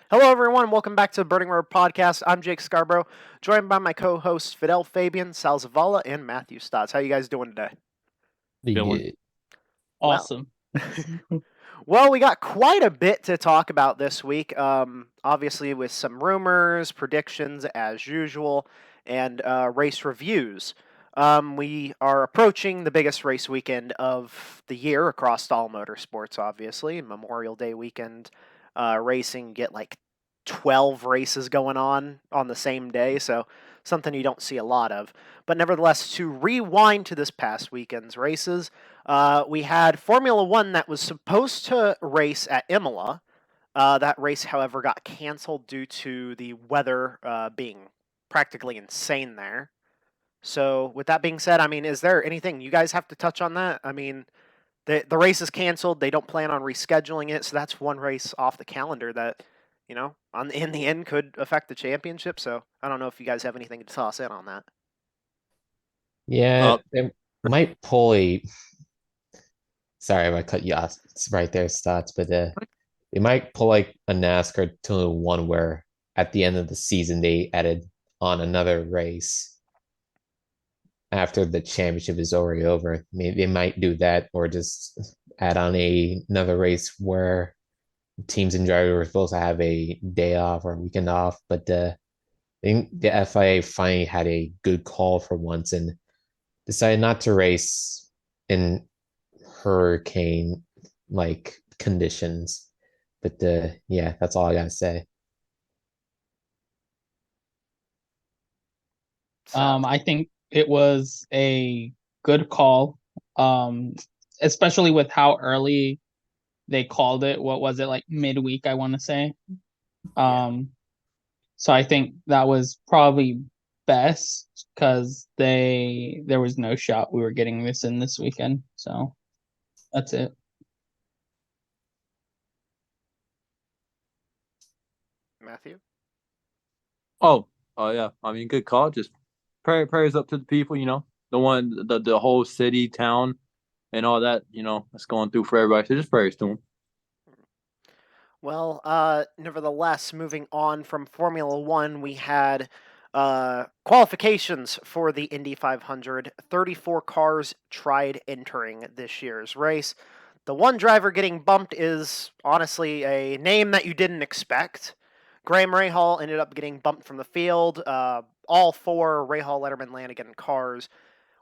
Hello, everyone. Welcome back to the Burning Road Podcast. I'm Jake Scarborough, joined by my co-hosts Fidel Fabian, Sal Zavala, and Matthew Stotts. How you guys doing today? Be Feeling good. Well, awesome. well, we got quite a bit to talk about this week. Obviously, with some rumors, predictions as usual, and race reviews. We are approaching the biggest race weekend of the year across all motorsports. Obviously, Memorial Day weekend racing get like 12 races going on the same day, so something you don't see a lot of. But nevertheless, to rewind to this past weekend's races, we had Formula One that was supposed to race at Imola. That race, however, got canceled due to the weather being practically insane there. So, with that being said, I mean, is there anything you guys have to touch on that? I mean, the race is canceled. They don't plan on rescheduling it, so that's one race off the calendar that, in the end could affect the championship. So, I don't know if you guys have anything to toss in on that. Yeah, Uh, it might pull a. Sorry if I cut you off right there, Stats, but it might pull like a NASCAR to one where at the end of the season they added on another race after the championship is already over. Maybe they might do that or just add on another race where teams and drivers were supposed to have a day off or a weekend off, but I think the FIA finally had a good call for once and decided not to race in hurricane like conditions. But yeah, that's all I gotta say. So, I think it was a good call. Um, Especially with how early they called it. What was it, like midweek, I want to say. yeah. Um, so I think that was probably best because there was no shot we were getting this in this weekend. So that's it. Matthew? Oh, oh yeah. I mean, good call. Just prayers up to the people. The whole city, town, and all that. That's going through for everybody. So just prayers to them. Well, nevertheless, moving on from Formula One, we had qualifications for the Indy 500. 34 cars tried entering this year's race. The one driver getting bumped is honestly a name that you didn't expect. Graham Rahal ended up getting bumped from the field. All four Rahal, Letterman, Lanigan cars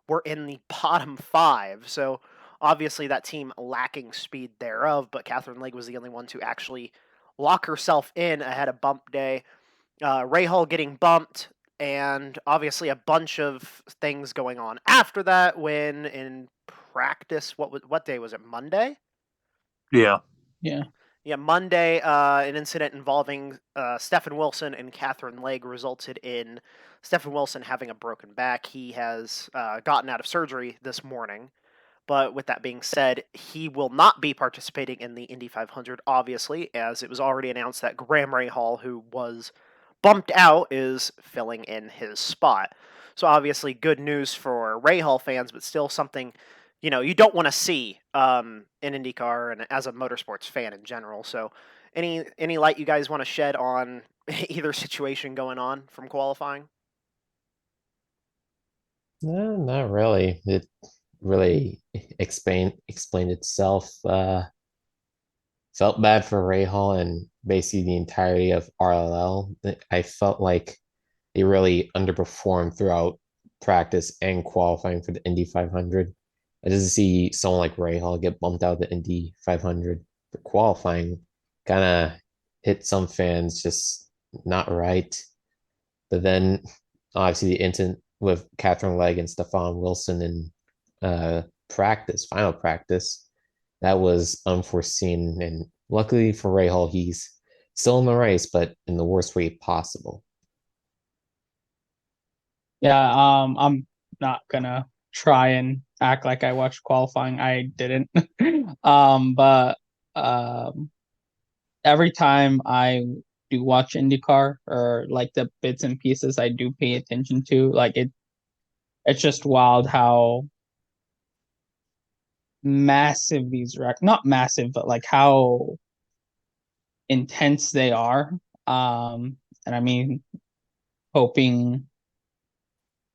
were in the bottom five. So obviously that team lacking speed thereof, but Catherine Legg was the only one to actually lock herself in ahead of bump day. Rahal getting bumped, and obviously a bunch of things going on after that. When in practice, what day was it? Monday. Yeah. Yeah. Yeah, Monday, an incident involving Stephen Wilson and Catherine Legg resulted in Stephen Wilson having a broken back. He has gotten out of surgery this morning. But with that being said, he will not be participating in the Indy 500, obviously, as it was already announced that Graham Rahal, who was bumped out, is filling in his spot. So obviously, good news for Rahal fans, but still something you don't want to see in IndyCar and as a motorsports fan in general. So, any light you guys want to shed on either situation going on from qualifying? No, not really. It really explained itself. Felt bad for Rahal and basically the entirety of RLL. I felt like they really underperformed throughout practice and qualifying for the Indy 500. I just see someone like Rahal get bumped out of the Indy 500 for qualifying kind of hit some fans just not right. But then obviously the incident with Catherine Legg and Stefan Wilson in final practice, that was unforeseen. And luckily for Rahal, he's still in the race, but in the worst way possible. Yeah, I'm not gonna try and act like I watched qualifying. I didn't. But um, every time I do watch IndyCar or like the bits and pieces I do pay attention to, like it's just wild how massive these not massive, but like how intense they are. And I mean, hoping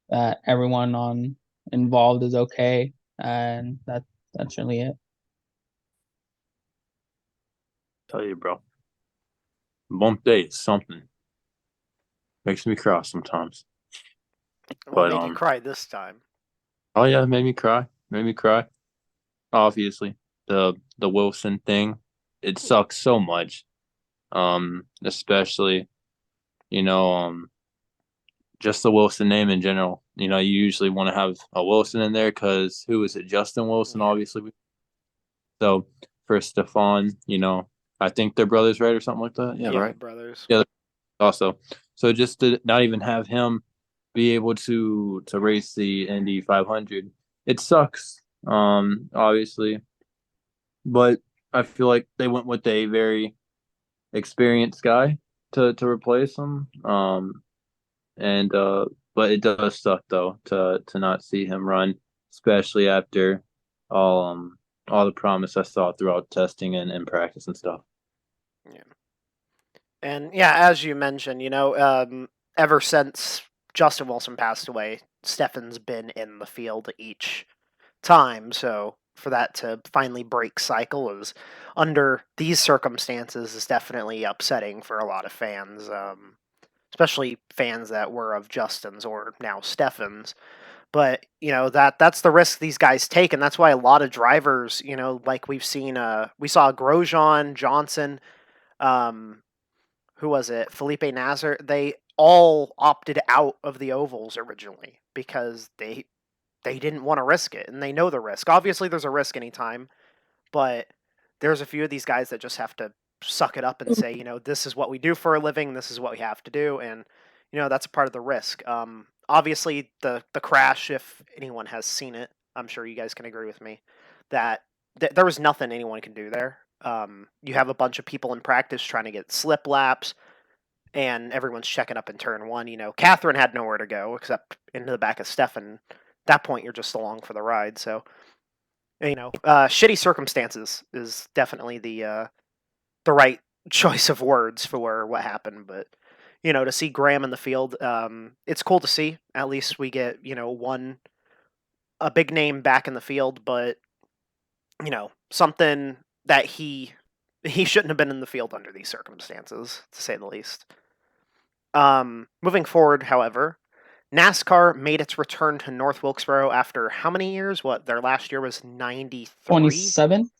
that everyone on involved is okay, and that's really it. Tell you, bro. Bump day is something. Makes me cry sometimes. What But made you cry this time? oh yeah, it made me cry. Made me cry. Obviously, the Wilson thing, it sucks so much. Especially just the Wilson name in general. You usually want to have a Wilson in there because who is it? Justin Wilson, Yeah. obviously. So for Stefan, I think they're brothers, right, or something like that. Yeah, Yeah, right. brothers. Yeah, also. So just to not even have him be able to race the Indy 500, it sucks. Obviously, but I feel like they went with a very experienced guy to replace him. And but it does suck though to not see him run, especially after all um all the promise I saw throughout testing and practice and stuff. Yeah. And yeah, as you mentioned, ever since Justin Wilson passed away, Stefan's been in the field each time. So for that to finally break cycle is under these circumstances is definitely upsetting for a lot of fans, especially fans that were of Justin's or now Stefan's. But that's the risk these guys take, and that's why a lot of drivers, like we've seen, we saw Grosjean, Johnson, um, who was it? Felipe Nasser. They all opted out of the ovals originally because they didn't want to risk it, and they know the risk. Obviously, there's a risk anytime, but there's a few of these guys that just have to suck it up and say, this is what we do for a living. This is what we have to do, and that's a part of the risk. Obviously, the crash, if anyone has seen it, I'm sure you guys can agree with me that there was nothing anyone can do there. You have a bunch of people in practice trying to get slip laps, and everyone's checking up in turn one. Catherine had nowhere to go except into the back of Stefan. At that point, you're just along for the ride. So, shitty circumstances is definitely the right choice of words for what happened. But to see Graham in the field, it's cool to see. At least we get one a big name back in the field, but something that he shouldn't have been in the field under these circumstances, to say the least. Moving forward, however, NASCAR made its return to North Wilkesboro after how many years? What, their last year was 93? 27,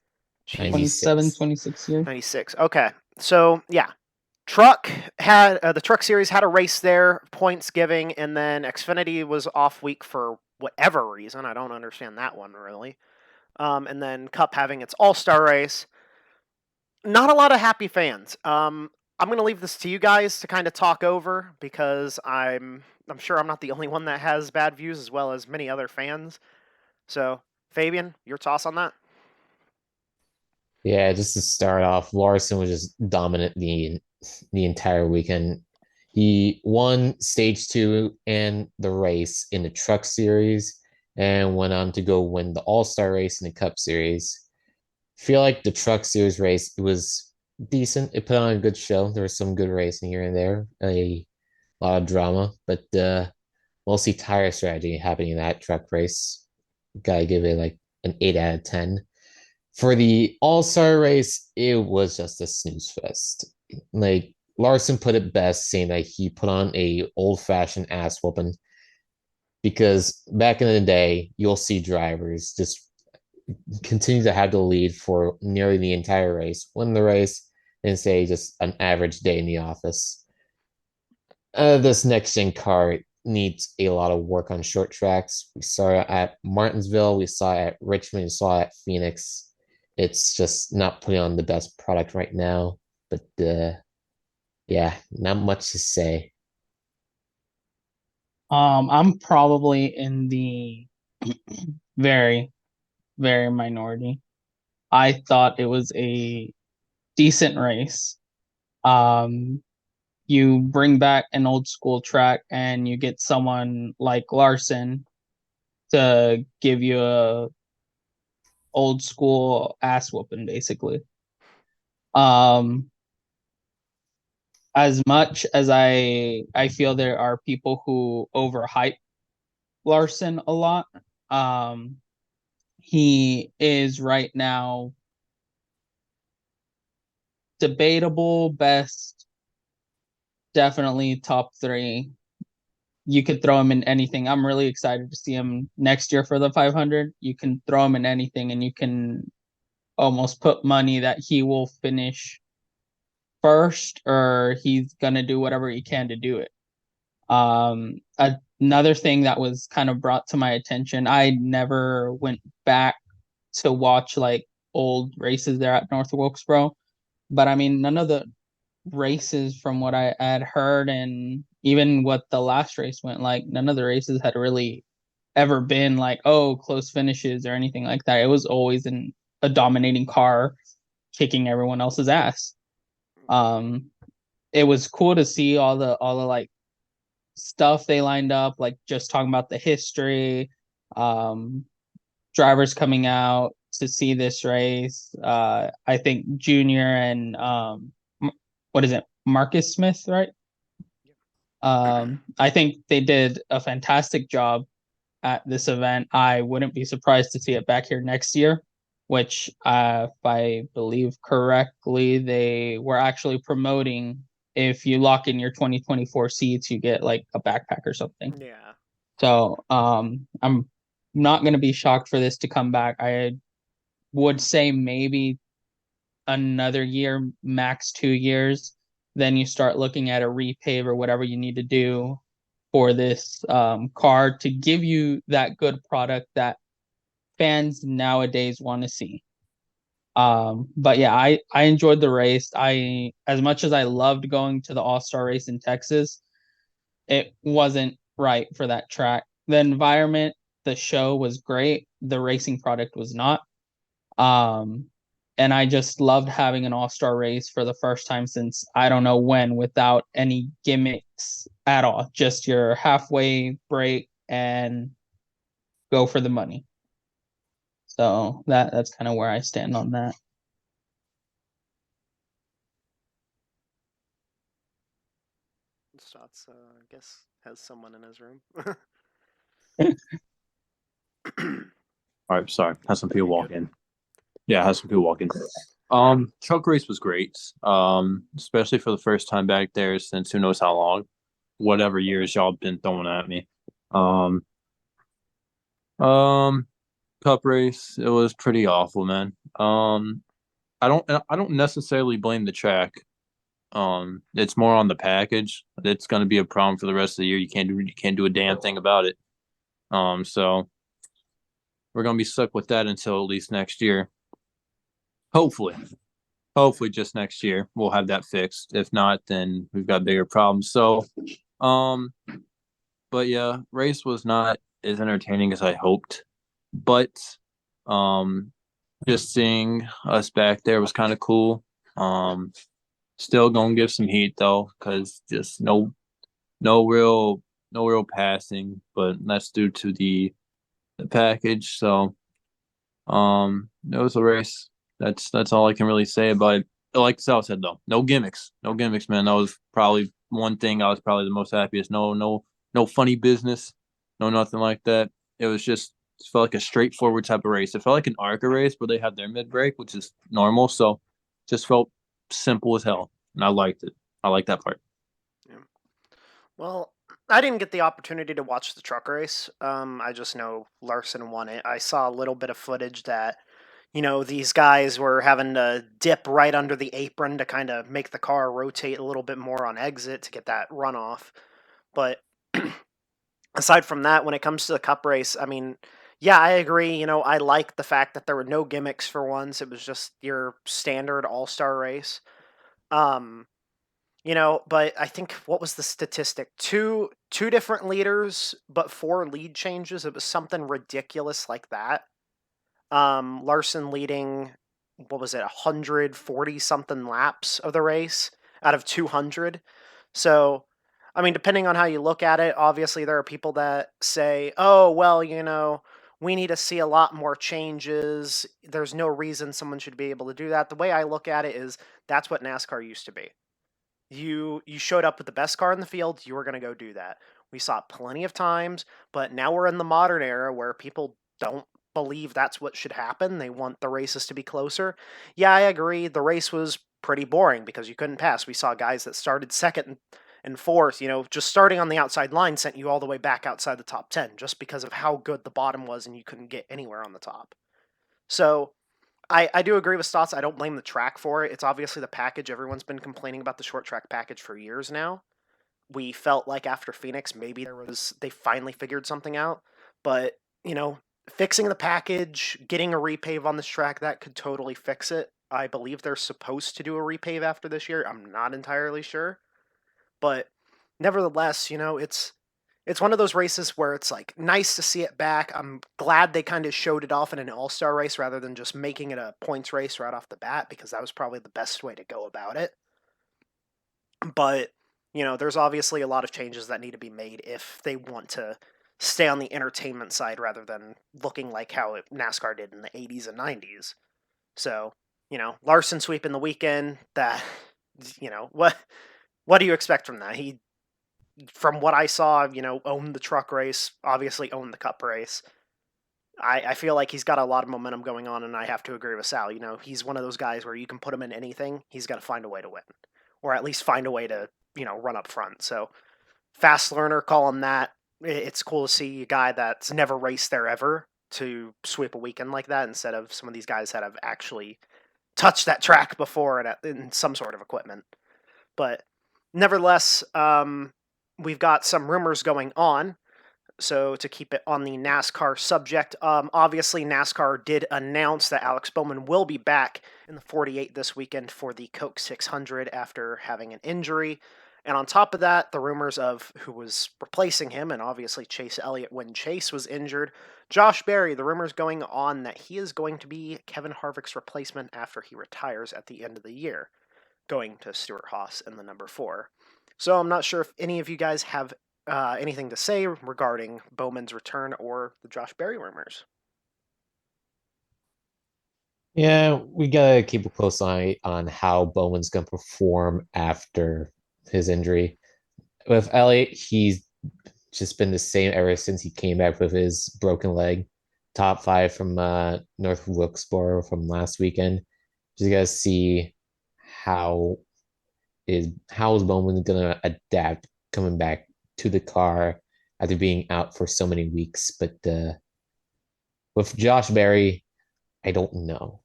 Jeez, 27, 96. 26 years. 96. Okay. So, yeah. Truck had the Truck Series had a race there, points giving, and then Xfinity was off week for whatever reason. I don't understand that one really. And then Cup having its All Star race. Not a lot of happy fans. I'm going to leave this to you guys to kind of talk over because I'm sure I'm not the only one that has bad views as well as many other fans. So, Fabian, your toss on that? Yeah, just to start off, Larson was just dominant the entire weekend. He won stage two and the race in the truck series and went on to go win the all-star race in the cup series. Feel like the truck series race, it was decent. It put on a good show. There was some good racing here and there, a lot of drama, but mostly tire strategy happening in that truck race. Gotta give it like an 8 out of 10. For the all-star race, it was just a snooze fest. Like Larson put it best, saying that he put on a old-fashioned ass whooping because back in the day, you'll see drivers just continue to have the lead for nearly the entire race, win the race, and say just an average day in the office. This next gen car needs a lot of work on short tracks. We saw it at Martinsville, we saw it at Richmond, we saw it at Phoenix. It's just not putting on the best product right now. But yeah, not much to say. I'm probably in the very, very minority. I thought it was a decent race. Um, you bring back an old school track and you get someone like Larson to give you a old school ass whooping basically. Um as much as I feel there are people who overhype Larson a lot, he is right now debatable best, definitely top 3. You could throw him in anything. I'm really excited to see him next year for the 500. You can throw him in anything, and you can almost put money that he will finish first, or he's gonna do whatever he can to do it. Another thing that was kind of brought to my attention, I never went back to watch like old races there at North Wilkesboro, but I mean, none of the races from what I had heard and even what the last race went like, none of the races had really ever been like, oh, close finishes or anything like that. It was always in a dominating car kicking everyone else's ass. It was cool to see all the like stuff they lined up, like just talking about the history, um, drivers coming out to see this race. I think Junior and what is it, Marcus Smith, right? I think they did a fantastic job at this event. I wouldn't be surprised to see it back here next year, which, if I believe correctly, they were actually promoting. If you lock in your 2024 seats, you get like a backpack or something. Yeah. So I'm not going to be shocked for this to come back. I would say maybe another year, max 2 years. Then you start looking at a repave or whatever you need to do for this car to give you that good product that fans nowadays want to see. But yeah, I enjoyed the race. I, as much as I loved going to the All-Star race in Texas, it wasn't right for that track. The environment, the show was great. The racing product was not. Um, and I just loved having an all-star race for the first time since I don't know when, without any gimmicks at all. Just your halfway break and go for the money. So that's kind of where I stand on that. Stotts, I guess, has someone in his room. All right, sorry. Had some people You're walk good. in. Yeah, had some people walk in. Truck race was great. Especially for the first time back there since who knows how long, whatever years y'all been throwing at me. Um, um, Cup race, it was pretty awful, man. I don't necessarily blame the track. It's more on the package. It's going to be a problem for the rest of the year. You can't do a damn thing about it. So we're going to be stuck with that until at least next year. Hopefully just next year we'll have that fixed. If not, then we've got bigger problems. So, um, but yeah, race was not as entertaining as I hoped, but um, just seeing us back there was kind of cool. Still gonna give some heat though, because just no real no real passing, but that's due to the package. So it was a race. That's all I can really say about it. Like Sal said though, no gimmicks, man. That was probably one thing I was probably the most happiest. No funny business, no nothing like that. It felt like a straightforward type of race. It felt like an ARCA race where they had their mid break, which is normal. So just felt simple as hell, and I liked it. I like that part. Yeah. Well, I didn't get the opportunity to watch the truck race. I just know Larson won it. I saw a little bit of footage that, these guys were having to dip right under the apron to kind of make the car rotate a little bit more on exit to get that runoff. But aside from that, when it comes to the cup race, I mean, yeah, I agree. I like the fact that there were no gimmicks for once. It was just your standard all-star race. Um, but I think what was the statistic? Two different leaders, but four lead changes. It was something ridiculous like that. Larson leading, what was it, 140 something laps of the race out of 200. So, I mean, depending on how you look at it, obviously there are people that say, oh, well, we need to see a lot more changes. There's no reason someone should be able to do that. The way I look at it is that's what NASCAR used to be. You showed up with the best car in the field, you were going to go do that. We saw it plenty of times, but now we're in the modern era where people don't believe that's what should happen. They want the races to be closer. Yeah, I agree. The race was pretty boring because you couldn't pass. We saw guys that started second and fourth, just starting on the outside line sent you all the way back outside the top 10 just because of how good the bottom was and you couldn't get anywhere on the top. So I do agree with Stotts. I don't blame the track for it. It's obviously the package. Everyone's been complaining about the short track package for years now. We felt like after Phoenix, maybe they finally figured something out. But, fixing the package, getting a repave on this track, that could totally fix it. I believe they're supposed to do a repave after this year. I'm not entirely sure. But nevertheless, it's one of those races where it's like nice to see it back. I'm glad they kind of showed it off in an all-star race rather than just making it a points race right off the bat, because that was probably the best way to go about it. But, there's obviously a lot of changes that need to be made if they want to stay on the entertainment side rather than looking like how NASCAR did in the 80s and 90s. So, Larson sweeping the weekend, that, what do you expect from that? He, from what I saw, owned the truck race, obviously owned the cup race. I feel like he's got a lot of momentum going on, and I have to agree with Sal. He's one of those guys where you can put him in anything, he's got to find a way to win, or at least find a way to, run up front. So, fast learner, call him that. It's cool to see a guy that's never raced there ever to sweep a weekend like that instead of some of these guys that have actually touched that track before in some sort of equipment. But nevertheless, we've got some rumors going on. So to keep it on the NASCAR subject, obviously NASCAR did announce that Alex Bowman will be back in the 48 this weekend for the Coke 600 after having an injury. And on top of that, the rumors of who was replacing him, and obviously Chase Elliott when Chase was injured. Josh Berry, the rumors going on that he is going to be Kevin Harvick's replacement after he retires at the end of the year, going to Stuart Haas in the number 4. So I'm not sure if any of you guys have anything to say regarding Bowman's return or the Josh Berry rumors. Yeah, we gotta keep a close eye on how Bowman's gonna perform after his injury. With Elliott, he's just been the same ever since he came back with his broken leg. Top 5 from North Wilkesboro from last weekend. Just gotta see how is Bowman gonna adapt coming back to the car after being out for so many weeks. But with Josh Berry, I don't know.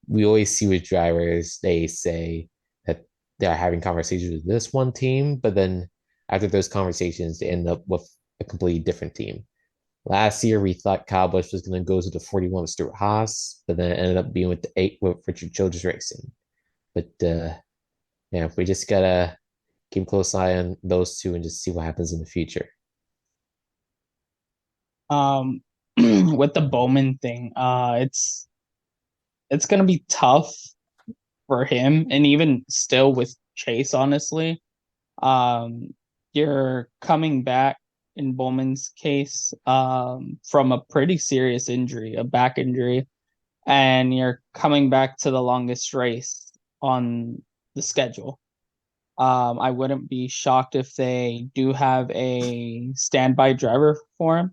We always see with drivers, they say that they're having conversations with this one team, but then after those conversations, they end up with a completely different team. Last year, we thought Kyle Busch was going to go to the 41 with Stuart Haas, but then it ended up being with the 8 with Richard Childress Racing. But yeah, we just gotta keep a close eye on those two and just see what happens in the future. With the Bowman thing, it's gonna be tough for him, and even still with Chase, honestly. You're coming back in Bowman's case from a pretty serious injury, a back injury, and you're coming back to the longest race on the schedule. I wouldn't be shocked if they do have a standby driver for him.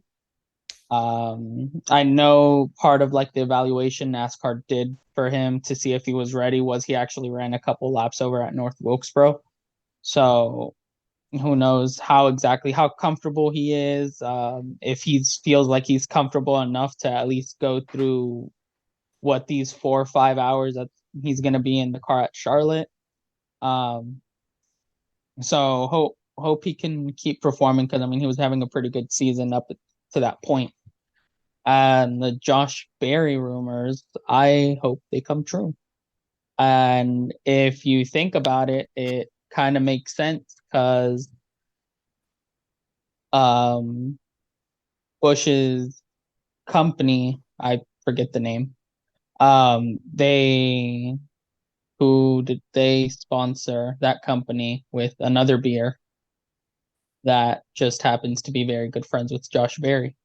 I know part of like the evaluation NASCAR did for him to see if he was ready was he actually ran a couple laps over at North Wilkesboro. So who knows how comfortable he is, if he feels like he's comfortable enough to at least go through what these 4 or 5 hours that he's going to be in the car at Charlotte. So hope he can keep performing, because I mean he was having a pretty good season up to that point. And the Josh Berry rumors, I hope they come true. And if you think about it, it kind of makes sense because Bush's company, I forget the name, they sponsor that company with another beer that just happens to be very good friends with Josh Berry.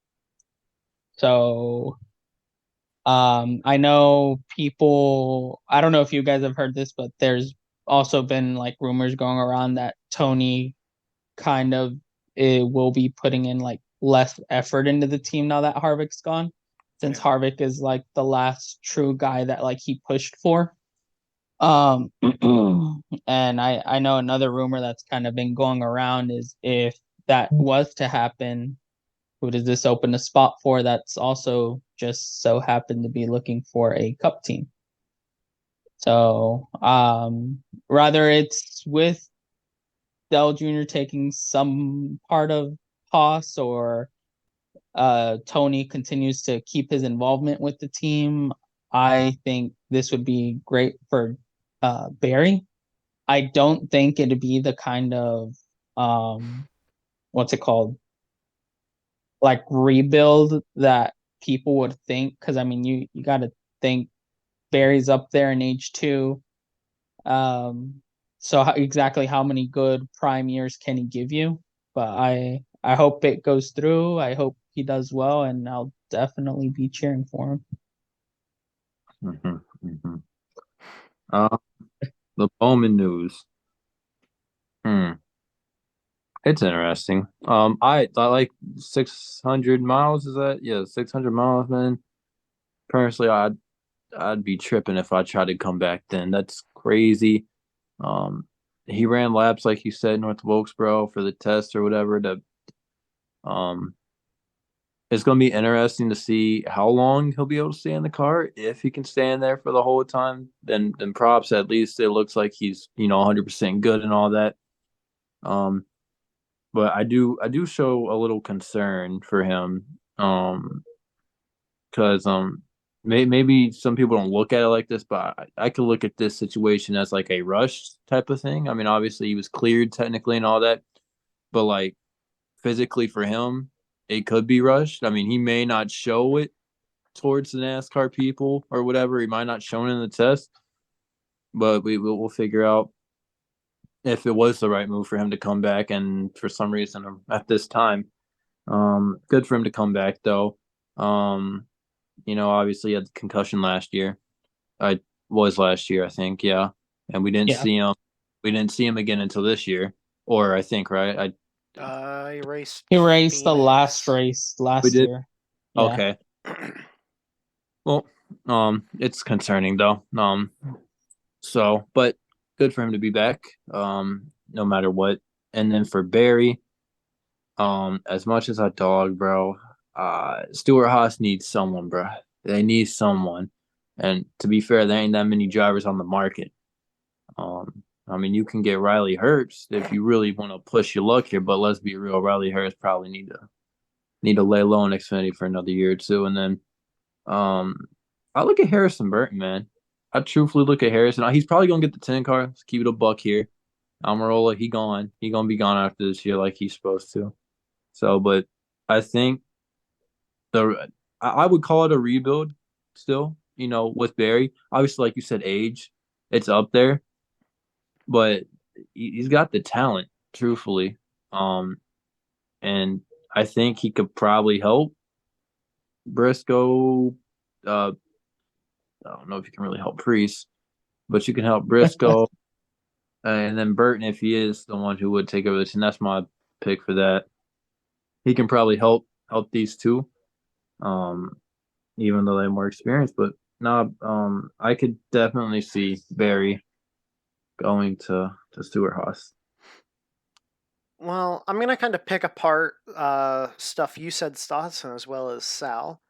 So I know people, I don't know if you guys have heard this, but there's also been like rumors going around that Tony kind of will be putting in like less effort into the team now that Harvick's gone, since Harvick is like the last true guy that like he pushed for. And I know another rumor that's kind of been going around is if that was to happen, who does this open a spot for that's also just so happened to be looking for a cup team? So rather it's with Dell Jr. taking some part of Haas or Tony continues to keep his involvement with the team, I think this would be great for Barry. I don't think it'd be the kind of what's it called, like rebuild that people would think, because I mean you got to think Barry's up there in age 2. So exactly how many good prime years can he give you? But I hope it goes through. I hope he does well, and I'll definitely be cheering for him. Mm-hmm, mm-hmm. The Bowman news. It's interesting. I like 600 miles. Is that 600 miles, man? Personally, I'd be tripping if I tried to come back then. That's crazy. Um, he ran laps like you said, North Wilkesboro for the test or whatever. Um, it's going to be interesting to see how long he'll be able to stay in the car. If he can stay in there for the whole time, then props. At least it looks like he's 100% good and all that. But I do show a little concern for him. Because maybe some people don't look at it like this, but I could look at this situation as like a rush type of thing. I mean, obviously he was cleared technically and all that, but like physically for him, it could be rushed. I mean, he may not show it towards the NASCAR people or whatever. He might not show it in the test, but we'll figure out if it was the right move for him to come back. And for some reason at this time, good for him to come back though. Obviously he had the concussion last year. I was last year, I think, yeah. And we didn't see him. We didn't see him again until this year, or I think, right? He raced. He raced the Phoenix. last race last year. Yeah. Okay. Well, it's concerning though. But good for him to be back. No matter what. And then for Barry, as much as I dog, bro, Stuart Haas needs someone, bro. They need someone. And to be fair, there ain't that many drivers on the market. I mean, you can get Riley Herbst if you really want to push your luck here, but let's be real, Riley Herbst probably need to lay low in Xfinity for another year or two. And then I look at Harrison Burton, man. I truthfully look at Harrison. He's probably gonna get the 10 car. Let's keep it a buck here. Almirola, he gone. He gonna be gone after this year like he's supposed to. So, but I think I would call it a rebuild still, with Barry. Obviously, like you said, age, it's up there, but he's got the talent, truthfully. And I think he could probably help Briscoe. I don't know if you can really help Priest, but you can help Briscoe. And then Burton, if he is the one who would take over this, and that's my pick for that. He can probably help these two, even though they're more experienced. But no, I could definitely see Barry going to Stuart Haas. Well, I'm going to kind of pick apart stuff you said, Stotson, as well as Sal.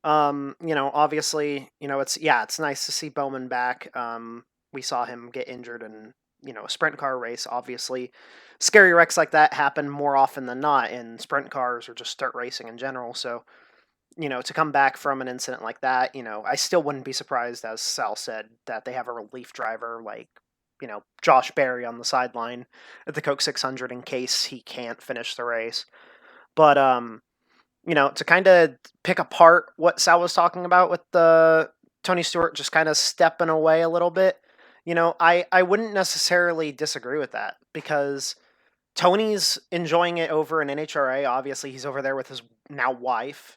Obviously, it's nice to see Bowman back. We saw him get injured in, a sprint car race. Obviously, scary wrecks like that happen more often than not in sprint cars or just dirt racing in general. So, to come back from an incident like that, I still wouldn't be surprised, as Sal said, that they have a relief driver like, Josh Berry on the sideline at the Coke 600 in case he can't finish the race. But, to kind of pick apart what Sal was talking about with the Tony Stewart just kind of stepping away a little bit, I wouldn't necessarily disagree with that because Tony's enjoying it over in NHRA. Obviously, he's over there with his now wife.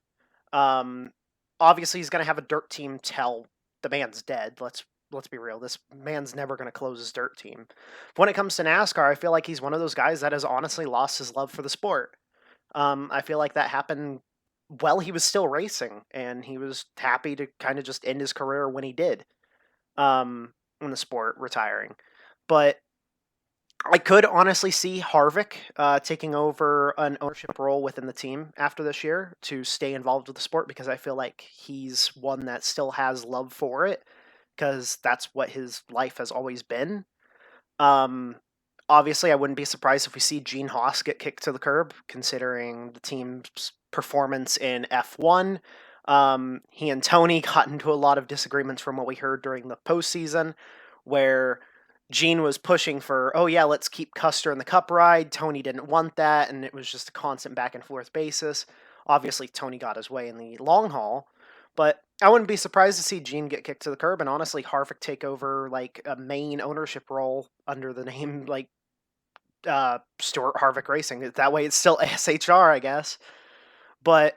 Obviously, he's going to have a dirt team tell the man's dead. Let's let's be real, this man's never going to close his dirt team. When it comes to NASCAR, I feel like he's one of those guys that has honestly lost his love for the sport. I feel like that happened while he was still racing, and he was happy to kind of just end his career when he did in the sport, retiring. But I could honestly see Harvick taking over an ownership role within the team after this year to stay involved with the sport, because I feel like he's one that still has love for it, because that's what his life has always been. Um, Obviously, I wouldn't be surprised if we see Gene Haas get kicked to the curb, considering the team's performance in F1. He and Tony got into a lot of disagreements from what we heard during the postseason, where Gene was pushing for, oh yeah, let's keep Custer in the Cup ride. Tony didn't want that, and it was just a constant back and forth basis. Obviously, Tony got his way in the long haul, but I wouldn't be surprised to see Gene get kicked to the curb, and honestly, Harvick take over like a main ownership role under the name like Stuart Harvick Racing. That way, it's still SHR, I guess. But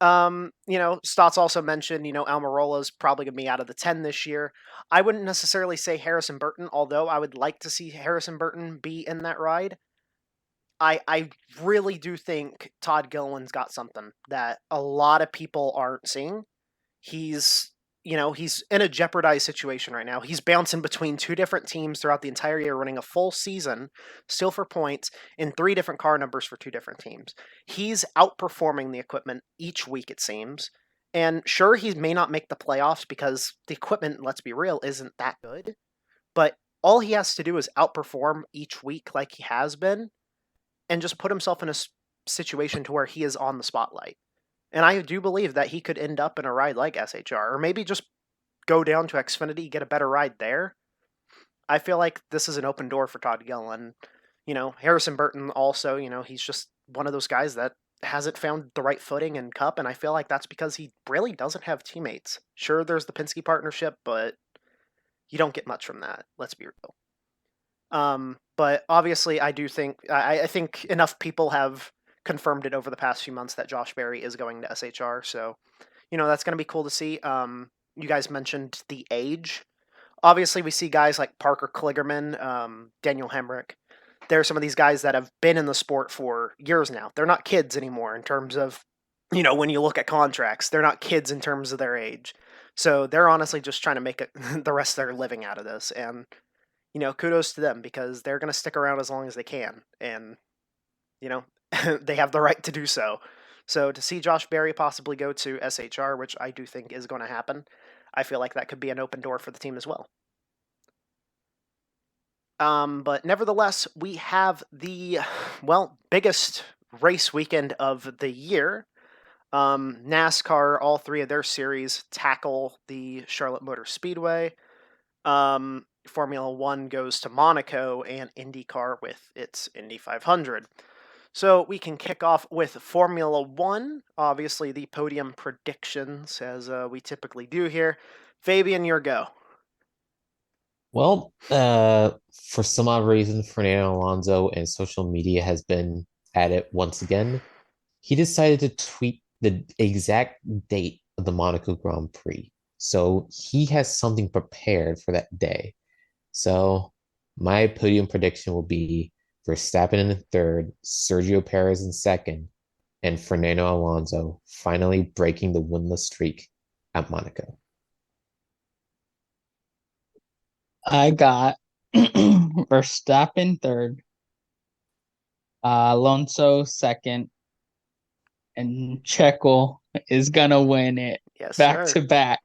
Stotts also mentioned, Almirola's probably going to be out of the 10 this year. I wouldn't necessarily say Harrison Burton, although I would like to see Harrison Burton be in that ride. I really do think Todd Gilliland's got something that a lot of people aren't seeing. He's in a jeopardized situation right now. He's bouncing between two different teams throughout the entire year, running a full season, still for points, in three different car numbers for two different teams. He's outperforming the equipment each week, it seems. And sure, he may not make the playoffs because the equipment, let's be real, isn't that good. But all he has to do is outperform each week like he has been, and just put himself in a situation to where he is on the spotlight. And I do believe that he could end up in a ride like SHR, or maybe just go down to Xfinity, get a better ride there. I feel like this is an open door for Todd Gilliland. Harrison Burton also, he's just one of those guys that hasn't found the right footing in Cup, and I feel like that's because he really doesn't have teammates. Sure, there's the Penske partnership, but you don't get much from that. Let's be real. But obviously, I think enough people have confirmed it over the past few months that Josh Berry is going to SHR. So, that's going to be cool to see. You guys mentioned the age. Obviously, we see guys like Parker Kligerman, Daniel Hemrick. There are some of these guys that have been in the sport for years now. They're not kids anymore in terms of, when you look at contracts, they're not kids in terms of their age. So they're honestly just trying to make the rest of their living out of this. And, kudos to them, because they're going to stick around as long as they can. And, they have the right to do so. So to see Josh Berry possibly go to SHR, which I do think is going to happen, I feel like that could be an open door for the team as well. But nevertheless, we have the, biggest race weekend of the year. NASCAR, all three of their series tackle the Charlotte Motor Speedway. Formula One goes to Monaco, and IndyCar with its Indy 500. So we can kick off with Formula One, obviously the podium predictions, as we typically do here. Fabian, your go. Well, for some odd reason, Fernando Alonso and social media has been at it once again. He decided to tweet the exact date of the Monaco Grand Prix. So he has something prepared for that day. So my podium prediction will be Verstappen in third, Sergio Perez in second, and Fernando Alonso finally breaking the winless streak at Monaco. I got Verstappen third, Alonso second, and Checo is gonna win it back to back.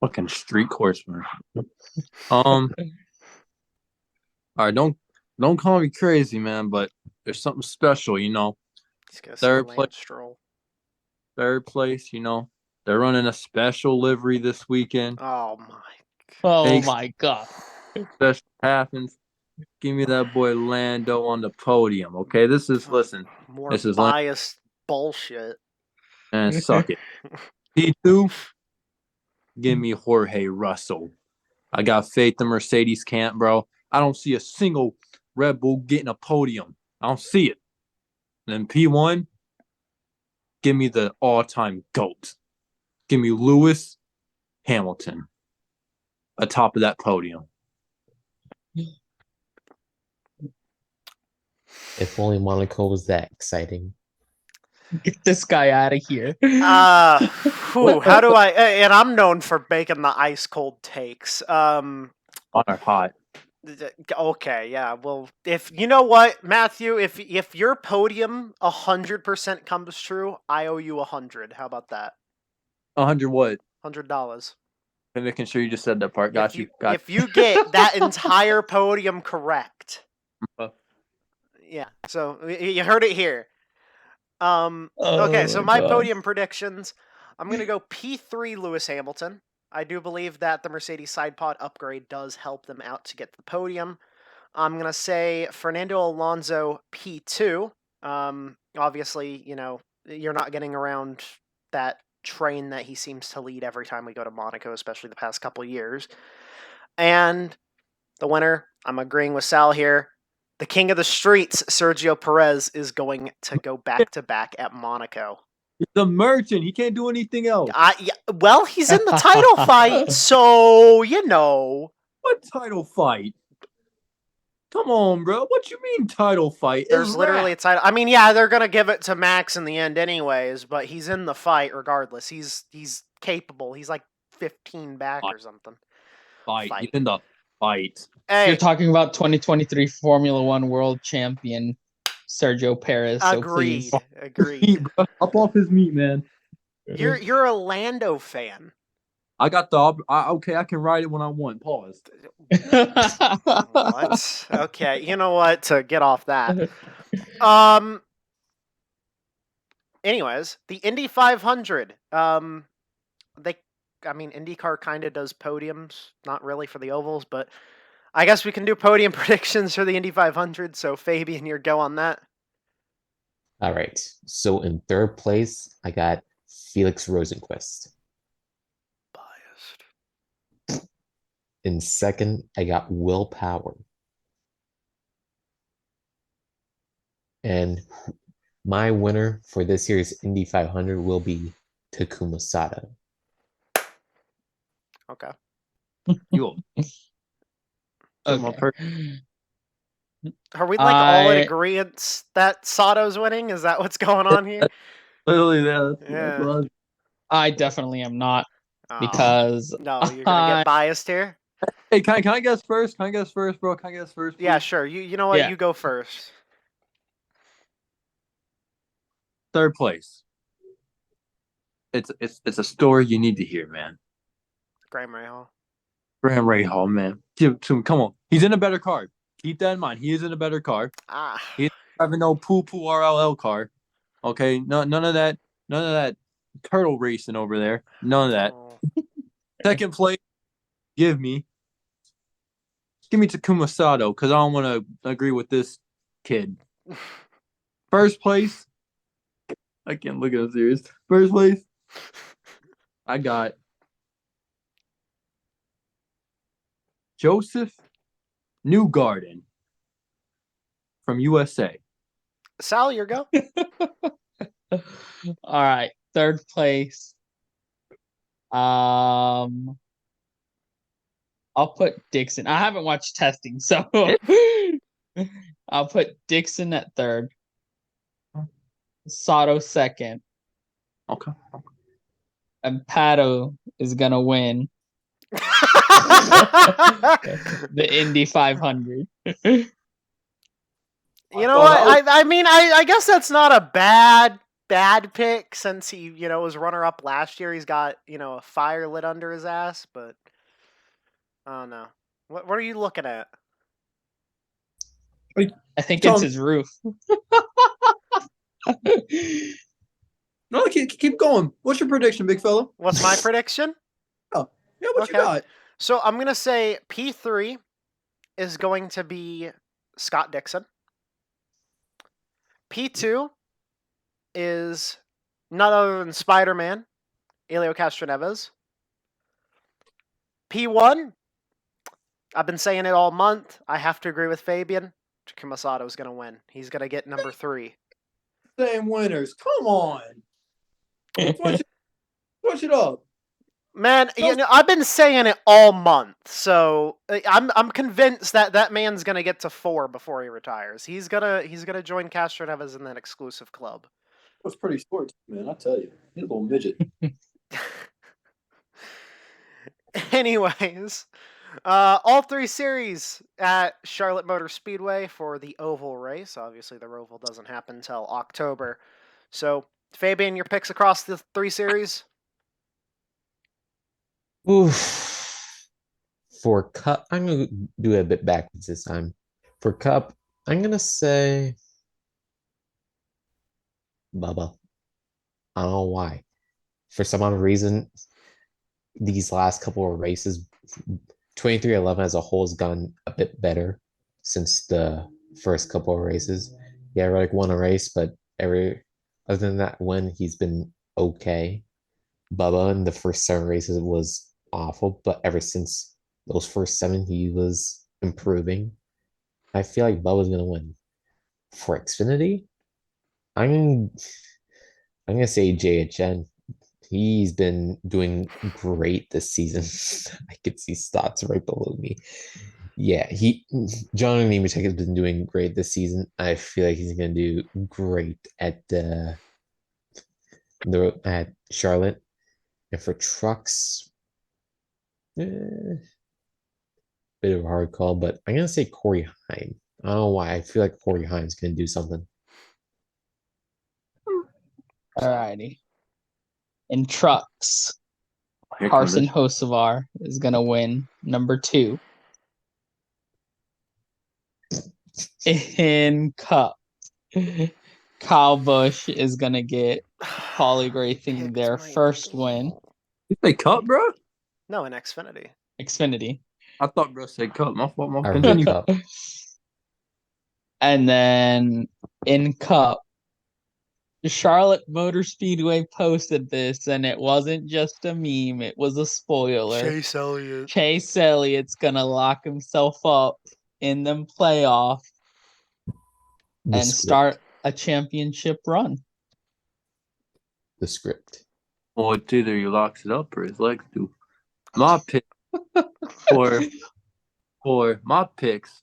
Fucking street horseman. All right, don't call me crazy, man, but there's something special, Third place, they're running a special livery this weekend. Oh my god. Special happens. Give me that boy Lando on the podium, okay? This is biased bullshit. And suck it. P2, give me Jorge Russell. I got faith the Mercedes can't, bro. I don't see a single Red Bull getting a podium. I don't see it. And then P1, give me the all-time GOAT. Give me Lewis Hamilton atop of that podium. If only Monaco was that exciting. Get this guy out of here. How do I? And I'm known for making the ice cold takes. On our hot. Okay, yeah. Well, if you know what, Matthew, if your podium 100% comes true, I owe you 100. How about that? 100 what? $100. I'm making sure you just said that part. Got you. If you get that entire podium correct, yeah. So you heard it here. Okay, so my podium predictions. I'm gonna go P3 Lewis Hamilton. I do believe that the Mercedes side pod upgrade does help them out to get to the podium. I'm going to say Fernando Alonso P2. Obviously, you're not getting around that train that he seems to lead every time we go to Monaco, especially the past couple of years. And the winner, I'm agreeing with Sal here. The king of the streets, Sergio Perez, is going to go back-to-back at Monaco. He's a merchant. He can't do anything else. Well, he's in the title fight, so, What title fight? Come on, bro. What you mean title fight? There's literally a title. I mean, yeah, they're going to give it to Max in the end anyways, but he's in the fight regardless. He's capable. He's like 15 back or something. Fight. He's in the fight. Hey, You're talking about 2023 Formula One World Champion Sergio Perez. Agreed. So Agreed. Up off his meat, man. You're a Lando fan. I got okay, I can ride it when I want. Pause. What? Okay, you know what? To get off that. Anyways, the Indy 500. IndyCar kind of does podiums, not really for the ovals, but I guess we can do podium predictions for the Indy 500. So Fabian, your go on that. All right. So in third place, I got Felix Rosenquist. Biased. In second, I got Will Power. And my winner for this year's Indy 500 will be Takuma Sato. Okay. Okay. Are we all in agreement that Sato's winning? Is that what's going on here? Literally, that. Yeah. I definitely am not because no, you're gonna get biased here. Hey, can I guess first? Can I guess first, bro? Can I guess first? Please? Yeah, sure. You know what? Yeah. You go first. Third place. It's a story you need to hear, man. Graham Rahal. Graham Rahal, man. Come on. He's in a better car. Keep that in mind. He is in a better car. He's driving no poo-poo RLL car. Okay? None of that. None of that turtle racing over there. None of that. Oh. Second place, give me Takuma Sato, because I don't want to agree with this kid. First place, I can't look at him serious. First place, I got Joseph Newgarden from USA. Sal, your go. all right, third place. I'll put Dixon. I haven't watched testing, so I'll put Dixon at third. Sato second. Okay. And Pato is gonna win the Indy 500. You know what? I guess that's not a bad pick since he, was runner up last year. He's got, a fire lit under his ass, but I don't know. What are you looking at? I think it's his roof. No, keep going. What's your prediction, big fella? What's my prediction? Oh, yeah, what you got? So I'm gonna say P3 is going to be Scott Dixon. P2 is none other than Spider-Man, Elio Castroneves. P1, I've been saying it all month. I have to agree with Fabian. Takuma Sato is going to win. He's going to get number 3. Same winners. Come on. Switch it up. Man, I've been saying it all month, so I'm convinced that that man's gonna get to 4 before he retires. He's gonna join Castro Neves in that exclusive club. It was pretty short, man. I tell you, he's a little midget. Anyways, all 3 series at Charlotte Motor Speedway for the oval race. Obviously, the oval doesn't happen until October. So, Fabian, your picks across the 3 series? Oof. For Cup, I'm gonna do it a bit backwards this time. For Cup, I'm gonna say Bubba. I don't know why. For some odd reason, these last couple of races, 2311 as a whole has gone a bit better since the first couple of races. Yeah, like won a race, but every other than that win, he's been okay. Bubba in the first 7 races was awful, but ever since those first 7, he was improving. I feel like Bubba's gonna win. For Xfinity, I'm I'm gonna say JHN. He's been doing great this season. I could see stats right below me. Yeah, John Nemechek has been doing great this season. I feel like he's gonna do great at at Charlotte. And for trucks, bit of a hard call, but I'm gonna say Corey Heim. I don't know why. I feel like Corey Heim's gonna do something. Alrighty. In trucks, Here comes Carson it. Hocevar is gonna win number 2. In Cup, Kyle Busch is gonna get Paulie Racing Picked their my first win. You say Cup, bro? No, in Xfinity. Xfinity. I thought bro said Cup. My fault. I heard Continue. Cup. And then in Cup, Charlotte Motor Speedway posted this, and it wasn't just a meme, it was a spoiler. Elliott. Chase Elliott's gonna lock himself up in them playoff The and script. start a championship run. The script. Well, it's either he locks it up or his legs do. My pick for my picks.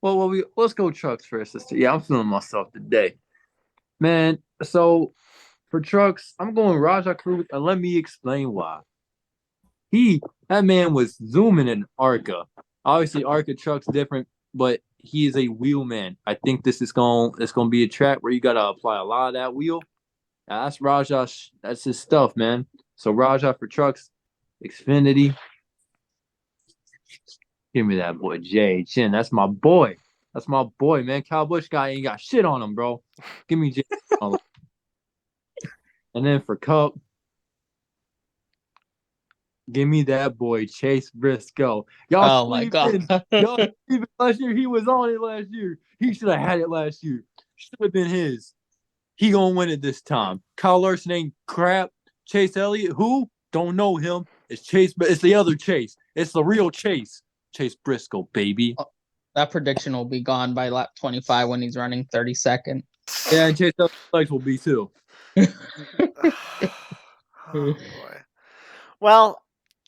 Well, let's go trucks first. Yeah, I'm feeling myself today, man. So for trucks, I'm going Raja Cruz, and let me explain why. That man was zooming in ARCA. Obviously, ARCA truck's different, but he is a wheel man. I think it's gonna be a track where you gotta apply a lot of that wheel. That's Raja. That's his stuff, man. So Raja for trucks, Xfinity. Give me that boy Jay Chin. That's my boy. That's my boy, man. Kyle Busch guy ain't got shit on him, bro. Give me Jay. And then for Cup, give me that boy Chase Briscoe. Oh my god. Y'all sleeping last year. He was on it last year. He should have had it last year. Should have been his. He gonna win it this time. Kyle Larson ain't crap. Chase Elliott, who? Don't know him. It's Chase, but it's the other Chase. It's the real Chase. Chase Briscoe, baby. That prediction will be gone by lap 25 when he's running 32nd. Yeah, and Chase Elliott's legs will be too. Oh boy. Well,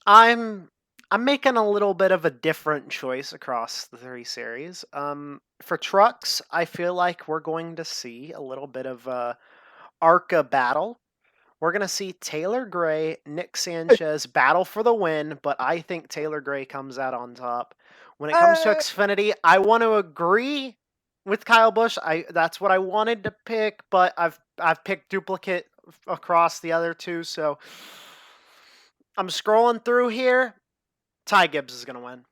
I'm making a little bit of a different choice across the 3 series. For trucks, I feel like we're going to see a little bit of a ARCA battle. We're going to see Taylor Gray, Nick Sanchez battle for the win, but I think Taylor Gray comes out on top. When it comes to Xfinity, I want to agree with Kyle Busch. That's what I wanted to pick, but I've picked duplicate across the other 2, so I'm scrolling through here. Ty Gibbs is going to win.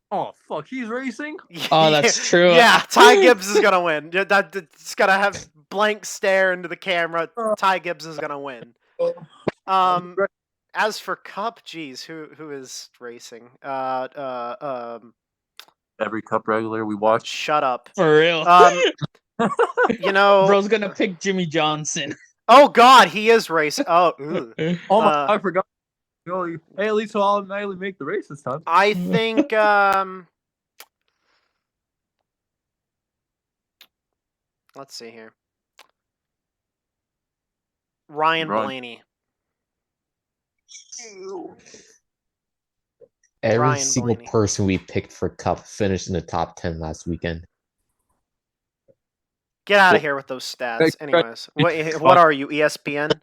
Oh, fuck. He's racing? Oh, that's true. Yeah, Ty Gibbs is going to win. It's going to have blank stare into the camera. Ty Gibbs is going to win. As for Cup, geez, who is racing? Every Cup regular we watch. Shut up. For real. Bro's gonna pick Jimmy Johnson. Oh God, he is racing. Oh, oh my! I forgot. Hey, at least I'll automatically make the race this time. I think. Let's see here. Ryan Blaney. Every Brian single Blaney. person we picked for Cup finished in the top 10 last weekend. Get out Well, of here with those stats. right, Anyways, right. what are you, ESPN?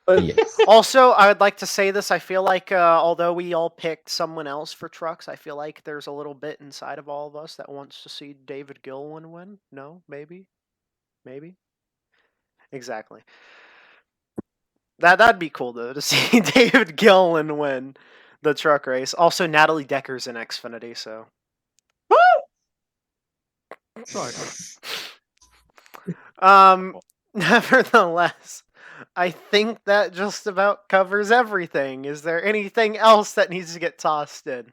Yes. Also, I would like to say this. I feel like although we all picked someone else for trucks, I feel like there's a little bit inside of all of us that wants to see David Gillen win. No? Maybe? Maybe? Exactly. That'd be cool though to see David Gillen win the truck race. Also, Natalie Decker's in Xfinity, so Sorry. nevertheless, I think that just about covers everything. Is there anything else that needs to get tossed in?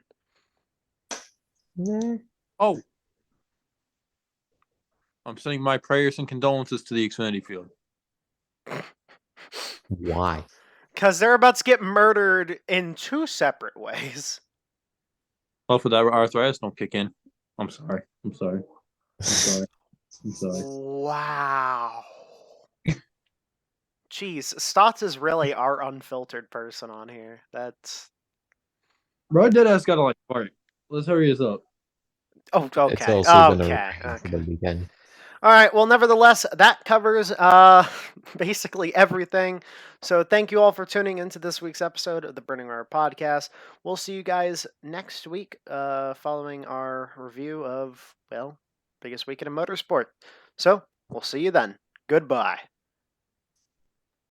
Nah. Oh, I'm sending my prayers and condolences to the Xfinity field. Why? Because they're about to get murdered in two separate ways. Hopefully that arthritis don't kick in. I'm sorry. I'm sorry. I'm sorry. I'm sorry. Wow. Jeez, Stotts is really our unfiltered person on here. That's Bro, Deadass got to like, all right, let's hurry this up. oh It's okay. also gonna Okay. rain for the weekend. All right. Well, nevertheless, that covers basically everything. So thank you all for tuning into this week's episode of the Burning Rubber Podcast. We'll see you guys next week, following our review of biggest weekend in motorsport. So we'll see you then. Goodbye.